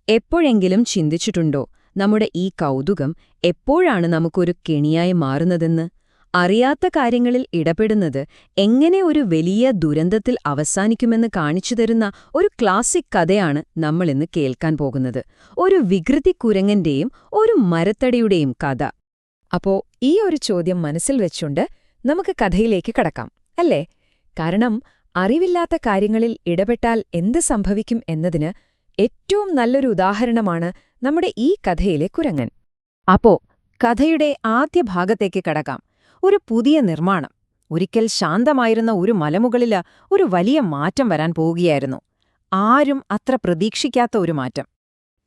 എപ്പോഴെങ്കിലും ചിന്തിച്ചിട്ടുണ്ടോ നമ്മുടെ ഈ കൗതുകം എപ്പോഴാണ് നമുക്കൊരു കെണിയായി മാറുന്നതെന്ന്? അറിയാത്ത കാര്യങ്ങളിൽ ഇടപെടുന്നത് എങ്ങനെ ഒരു വലിയ ദുരന്തത്തിൽ അവസാനിക്കുമെന്ന് കാണിച്ചുതരുന്ന ഒരു ക്ലാസിക് കഥയാണ് നമ്മളിന്ന് കേൾക്കാൻ പോകുന്നത്. ഒരു വികൃതി കുരങ്ങന്റെയും ഒരു മരത്തടിയുടെയും കഥ. അപ്പോ ഈ ഒരു ചോദ്യം മനസ്സിൽ വെച്ചുകൊണ്ട് നമുക്ക് കഥയിലേക്ക് കടക്കാം, അല്ലേ? കാരണം അറിവില്ലാത്ത കാര്യങ്ങളിൽ ഇടപെട്ടാൽ എന്ത് സംഭവിക്കും എന്നതിന് ഏറ്റവും നല്ലൊരു ഉദാഹരണമാണ് നമ്മുടെ ഈ കഥയിലെ കുരങ്ങൻ. അപ്പോ കഥയുടെ ആദ്യ ഭാഗത്തേക്ക് കടക്കാം. ഒരു പുതിയ നിർമ്മാണം. ഒരിക്കൽ ശാന്തമായിരുന്ന ഒരു മലമുകളില് ഒരു വലിയ മാറ്റം വരാൻ പോവുകയായിരുന്നു. ആരും അത്ര പ്രതീക്ഷിക്കാത്ത ഒരു മാറ്റം.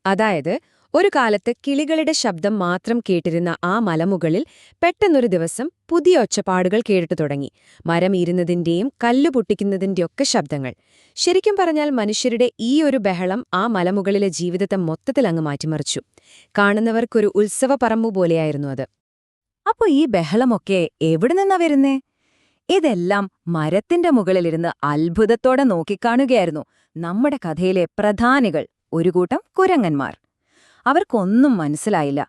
അതായത്, ഒരു കാലത്ത് കിളികളുടെ ശബ്ദം മാത്രം കേട്ടിരുന്ന ആ മലമുകളിൽ പെട്ടെന്നൊരു ദിവസം പുതിയ ഒച്ചപ്പാടുകൾ കേട്ടു തുടങ്ങി. മരം ഇരുന്നതിന്റെയും കല്ലു പൊട്ടിക്കുന്നതിന്റെയൊക്കെ ശബ്ദങ്ങൾ. ശരിക്കും പറഞ്ഞാൽ മനുഷ്യരുടെ ഈ ഒരു ബഹളം ആ മലമുകളിലെ ജീവിതത്തെ മൊത്തത്തിലങ്ങ് മാറ്റിമറിച്ചു. കാണുന്നവർക്കൊരു ഉത്സവപ്പറമ്പു പോലെയായിരുന്നു അത്. അപ്പൊ ഈ ബഹളമൊക്കെ എവിടെ നിന്നാ വരുന്നേ? ഇതെല്ലാം മരത്തിന്റെ മുകളിലിരുന്ന് അത്ഭുതത്തോടെ നോക്കിക്കാണുകയായിരുന്നു നമ്മുടെ കഥയിലെ പ്രധാനികൾ, ഒരു കൂട്ടം കുരങ്ങന്മാർ. അവർക്കൊന്നും മനസ്സിലായില്ല.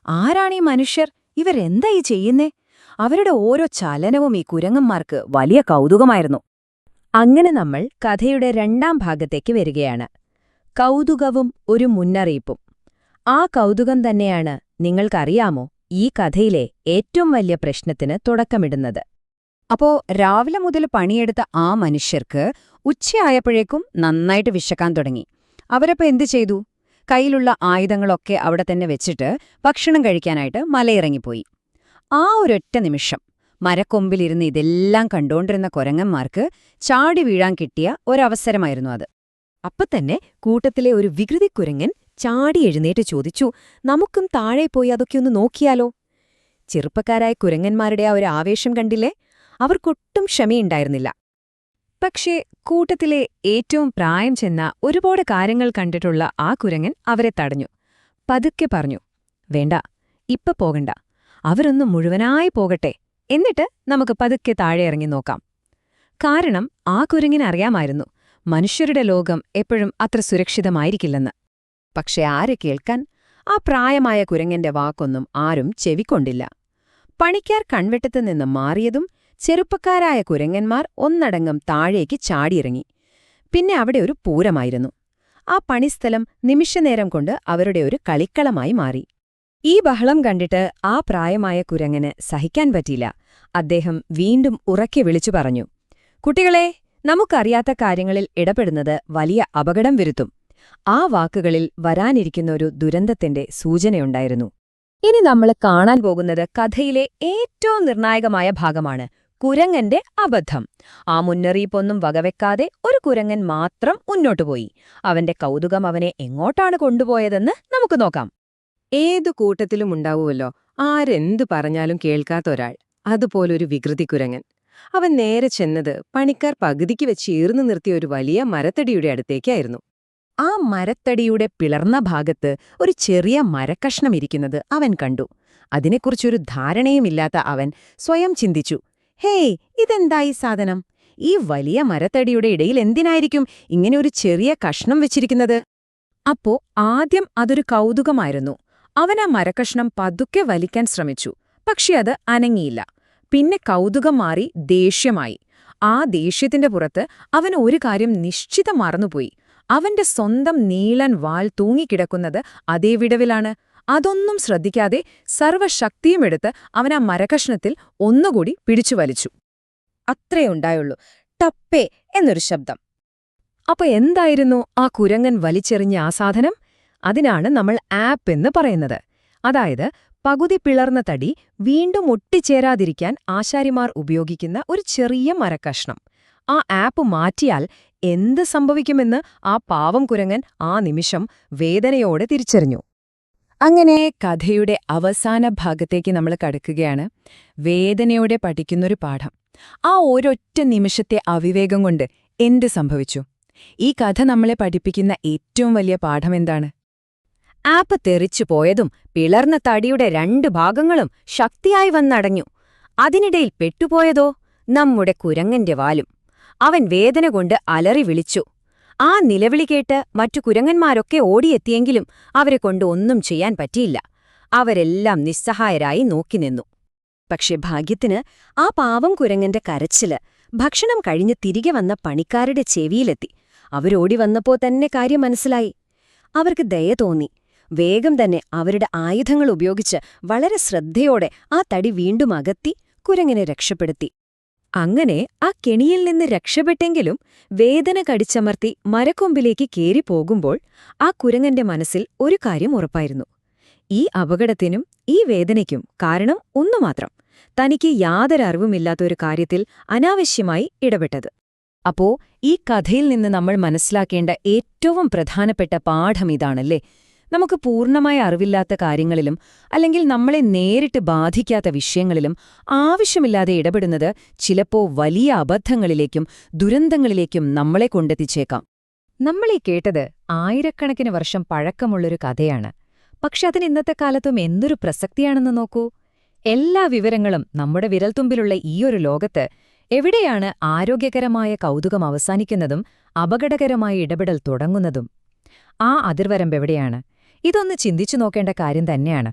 ആരാണീ മനുഷ്യർ? ഇവരെന്തായി ചെയ്യുന്നേ? അവരുടെ ഓരോ ചലനവും ഈ കുരങ്ങന്മാർക്ക് വലിയ കൗതുകമായിരുന്നു. അങ്ങനെ നമ്മൾ കഥയുടെ രണ്ടാം ഭാഗത്തേക്ക് വരികയാണ്. കൗതുകവും ഒരു മുന്നറിയിപ്പും. ആ കൗതുകം തന്നെയാണ്, നിങ്ങൾക്കറിയാമോ, ഈ കഥയിലെ ഏറ്റവും വലിയ പ്രശ്നത്തിന് തുടക്കമിടുന്നത്. അപ്പോ രാവിലെ മുതൽ പണിയെടുത്ത ആ മനുഷ്യർക്ക് ഉച്ചയായപ്പോഴേക്കും നന്നായിട്ട് വിശക്കാൻ തുടങ്ങി. അവരപ്പോ എന്തു ചെയ്തു? കയ്യിലുള്ള ആയുധങ്ങളൊക്കെ അവിടെ തന്നെ വെച്ചിട്ട് ഭക്ഷണം കഴിക്കാനായിട്ട് മലയിറങ്ങിപ്പോയി. ആ ഒരൊറ്റ നിമിഷം മരക്കൊമ്പിലിരുന്ന് ഇതെല്ലാം കണ്ടോണ്ടിരുന്ന കുരങ്ങന്മാർക്ക് ചാടി വീഴാൻ കിട്ടിയ ഒരവസരമായിരുന്നു അത്. അപ്പത്തന്നെ കൂട്ടത്തിലെ ഒരു വികൃതി കുരങ്ങൻ ചാടി എഴുന്നേറ്റ് ചോദിച്ചു, നമുക്കും താഴെ പോയി അതൊക്കെ ഒന്ന് നോക്കിയാലോ? ചെറുപ്പക്കാരായ കുരങ്ങന്മാരുടെ ആ ഒരു ആവേശം കണ്ടില്ലേ? അവർക്കൊട്ടും ക്ഷമയുണ്ടായിരുന്നില്ല. പക്ഷേ കൂട്ടത്തിലെ ഏറ്റവും പ്രായം ചെന്ന ഒരുപാട് കാര്യങ്ങൾ കണ്ടിട്ടുള്ള ആ കുരങ്ങൻ അവരെ തടഞ്ഞു. പതുക്കെ പറഞ്ഞു, വേണ്ട, ഇപ്പൊ പോകണ്ട, അവരൊന്ന് മുഴുവനായി പോകട്ടെ, എന്നിട്ട് നമുക്ക് പതുക്കെ താഴെ ഇറങ്ങി നോക്കാം. കാരണം ആ കുരങ്ങിനറിയാമായിരുന്നു, മനുഷ്യരുടെ ലോകം എപ്പോഴും അത്ര സുരക്ഷിതമായിരിക്കില്ലെന്ന്. പക്ഷെ ആരെ കേൾക്കാൻ? ആ പ്രായമായ കുരങ്ങന്റെ വാക്കൊന്നും ആരും ചെവിക്കൊണ്ടില്ല. പണിക്കാർ കൺവെട്ടത്തു നിന്ന് മാറിയതും ചെറുപ്പക്കാരായ കുരങ്ങന്മാർ ഒന്നടങ്കം താഴേക്ക് ചാടിയിറങ്ങി. പിന്നെ അവിടെ ഒരു പൂരമായിരുന്നു. ആ പണിസ്ഥലം നിമിഷനേരം കൊണ്ട് അവരുടെ ഒരു കളിക്കളമായി മാറി. ഈ ബഹളം കണ്ടിട്ട് ആ പ്രായമായ കുരങ്ങന് സഹിക്കാൻ പറ്റിയില്ല. അദ്ദേഹം വീണ്ടും ഉറക്കെ വിളിച്ചു പറഞ്ഞു, കുട്ടികളെ, നമുക്കറിയാത്ത കാര്യങ്ങളിൽ ഇടപെടുന്നത് വലിയ അപകടം വരുത്തും. ആ വാക്കുകളിൽ വരാനിരിക്കുന്ന ഒരു ദുരന്തത്തിന്റെ സൂചനയുണ്ടായിരുന്നു. ഇനി നമ്മൾ കാണാൻ പോകുന്നത് കഥയിലെ ഏറ്റവും നിർണായകമായ ഭാഗമാണ്, കുരങ്ങന്റെ അബദ്ധം. ആ മുന്നറിയിപ്പൊന്നും വകവെക്കാതെ ഒരു കുരങ്ങൻ മാത്രം മുന്നോട്ടുപോയി. അവന്റെ കൗതുകം അവനെ എങ്ങോട്ടാണ് കൊണ്ടുപോയതെന്ന് നമുക്ക് നോക്കാം. ഏതു കൂട്ടത്തിലും ഉണ്ടാവുമല്ലോ ആരെന്തു പറഞ്ഞാലും കേൾക്കാത്ത ഒരാൾ. അതുപോലൊരു വികൃതി കുരങ്ങൻ. അവൻ നേരെ ചെന്നത് പണിക്കാർ പകുതിക്ക് വെച്ച് ഈർന്നു നിർത്തിയ ഒരു വലിയ മരത്തടിയുടെ അടുത്തേക്കായിരുന്നു. ആ മരത്തടിയുടെ പിളർന്ന ഭാഗത്ത് ഒരു ചെറിയ മരക്കഷ്ണം ഇരിക്കുന്നത് അവൻ കണ്ടു. അതിനെക്കുറിച്ചൊരു ധാരണയുമില്ലാത്ത അവൻ സ്വയം ചിന്തിച്ചു, ഹേയ്, ഇതെന്തായി സാധനം? ഈ വലിയ മരത്തടിയുടെ ഇടയിൽ എന്തിനായിരിക്കും ഇങ്ങനെ ഒരു ചെറിയ കഷ്ണം വെച്ചിരിക്കുന്നത്? അപ്പോ ആദ്യം അതൊരു കൗതുകമായിരുന്നു. അവൻ ആ മരക്കഷ്ണം പതുക്കെ വലിക്കാൻ ശ്രമിച്ചു. പക്ഷെ അത് അനങ്ങിയില്ല. പിന്നെ കൗതുകം മാറി ദേഷ്യമായി. ആ ദേഷ്യത്തിന്റെ പുറത്ത് അവൻ ഒരു കാര്യം നിശ്ചിതം മറന്നുപോയി. അവന്റെ സ്വന്തം നീളൻ വാൾ തൂങ്ങിക്കിടക്കുന്നത് അതേ വിടവിലാണ്. അതൊന്നും ശ്രദ്ധിക്കാതെ സർവശക്തിയുമെടുത്ത് അവൻ ആ മരകഷ്ണത്തിൽ ഒന്നുകൂടി പിടിച്ചു വലിച്ചു. അത്രയുണ്ടായുള്ളൂ. ടപ്പേ എന്നൊരു ശബ്ദം. അപ്പൊ എന്തായിരുന്നു ആ കുരങ്ങൻ വലിച്ചെറിഞ്ഞ ആ സാധനം? അതിനാണ് നമ്മൾ ആപ്പ് എന്ന് പറയുന്നത്. അതായത്, പകുതി പിളർന്ന തടി വീണ്ടും ഒട്ടിച്ചേരാതിരിക്കാൻ ആശാരിമാർ ഉപയോഗിക്കുന്ന ഒരു ചെറിയ മരക്കഷ്ണം. ആ ആപ്പ് മാറ്റിയാൽ എന്ത് സംഭവിക്കുമെന്ന് ആ പാവം കുരങ്ങൻ ആ നിമിഷം വേദനയോടെ തിരിച്ചറിഞ്ഞു. അങ്ങനെ കഥയുടെ അവസാന ഭാഗത്തേക്ക് നമ്മൾ കടക്കുകയാണ്. വേദനയോടെ പഠിക്കുന്നൊരു പാഠം. ആ ഒരൊറ്റ നിമിഷത്തെ അവിവേകം കൊണ്ട് എന്ത് സംഭവിച്ചു? ഈ കഥ നമ്മളെ പഠിപ്പിക്കുന്ന ഏറ്റവും വലിയ പാഠമെന്താണ്? ആപ്പ് തെറിച്ചു പോയതും പിളർന്ന തടിയുടെ 2 ഭാഗങ്ങളും ശക്തിയായി വന്നടഞ്ഞു. അതിനിടയിൽ പെട്ടുപോയതോ നമ്മുടെ കുരങ്ങന്റെ വാലും. അവൻ വേദന കൊണ്ട് അലറി വിളിച്ചു. ആ നിലവിളി കേട്ട് മറ്റു കുരങ്ങന്മാരൊക്കെ ഓടിയെത്തിയെങ്കിലും അവരെ കൊണ്ട് ഒന്നും ചെയ്യാൻ പറ്റിയില്ല. അവരെല്ലാം നിസ്സഹായരായി നോക്കിനിന്നു. പക്ഷെ ഭാഗ്യത്തിന് ആ പാവം കുരങ്ങന്റെ കരച്ചില് ഭക്ഷണം കഴിഞ്ഞ് തിരികെ വന്ന പണിക്കാരുടെ ചെവിയിലെത്തി. അവരോടി വന്നപ്പോ തന്നെ കാര്യം മനസ്സിലായി. അവർക്ക് ദയ തോന്നി. വേഗം തന്നെ അവരുടെ ആയുധങ്ങൾ ഉപയോഗിച്ച് വളരെ ശ്രദ്ധയോടെ ആ തടി വീണ്ടും അകത്തി കുരങ്ങിനെ രക്ഷപ്പെടുത്തി. അങ്ങനെ ആ കെണിയിൽ നിന്ന് രക്ഷപ്പെട്ടെങ്കിലും വേദന കടിച്ചമർത്തി മരക്കൊമ്പിലേക്ക് കേറിപ്പോകുമ്പോൾ ആ കുരങ്ങന്റെ മനസ്സിൽ ഒരു കാര്യം ഉറപ്പായിരുന്നു. ഈ അപകടത്തിനും ഈ വേദനയ്ക്കും കാരണം ഒന്നുമാത്രം: തനിക്ക് യാതൊരു അറിവുമില്ലാത്തൊരു കാര്യത്തിൽ അനാവശ്യമായി ഇടപെട്ടത്. അപ്പോ ഈ കഥയിൽ നിന്ന് നമ്മൾ മനസ്സിലാക്കേണ്ട ഏറ്റവും പ്രധാനപ്പെട്ട പാഠം ഇതാണല്ലേ. നമുക്ക് പൂർണ്ണമായ അറിവില്ലാത്ത കാര്യങ്ങളിലും അല്ലെങ്കിൽ നമ്മളെ നേരിട്ട് ബാധിക്കാത്ത വിഷയങ്ങളിലും ആവശ്യമില്ലാതെ ഇടപെടുന്നത് ചിലപ്പോ വലിയ അബദ്ധങ്ങളിലേക്കും ദുരന്തങ്ങളിലേക്കും നമ്മളെ കൊണ്ടെത്തിച്ചേക്കാം. നമ്മളീ കേട്ടത് ആയിരക്കണക്കിന് വർഷം പഴക്കമുള്ളൊരു കഥയാണ്. പക്ഷെ അതിന് ഇന്നത്തെ കാലത്തും എന്തൊരു പ്രസക്തിയാണെന്ന് നോക്കൂ. എല്ലാ വിവരങ്ങളും നമ്മുടെ വിരൽത്തുമ്പിലുള്ള ഈയൊരു ലോകത്ത് എവിടെയാണ് ആരോഗ്യകരമായ കൗതുകം അവസാനിക്കുന്നതും അപകടകരമായ ഇടപെടൽ തുടങ്ങുന്നതും? ആ അതിർവരമ്പെവിടെയാണ്? ഇതൊന്ന് ചിന്തിച്ചു നോക്കേണ്ട കാര്യം തന്നെയാണ്.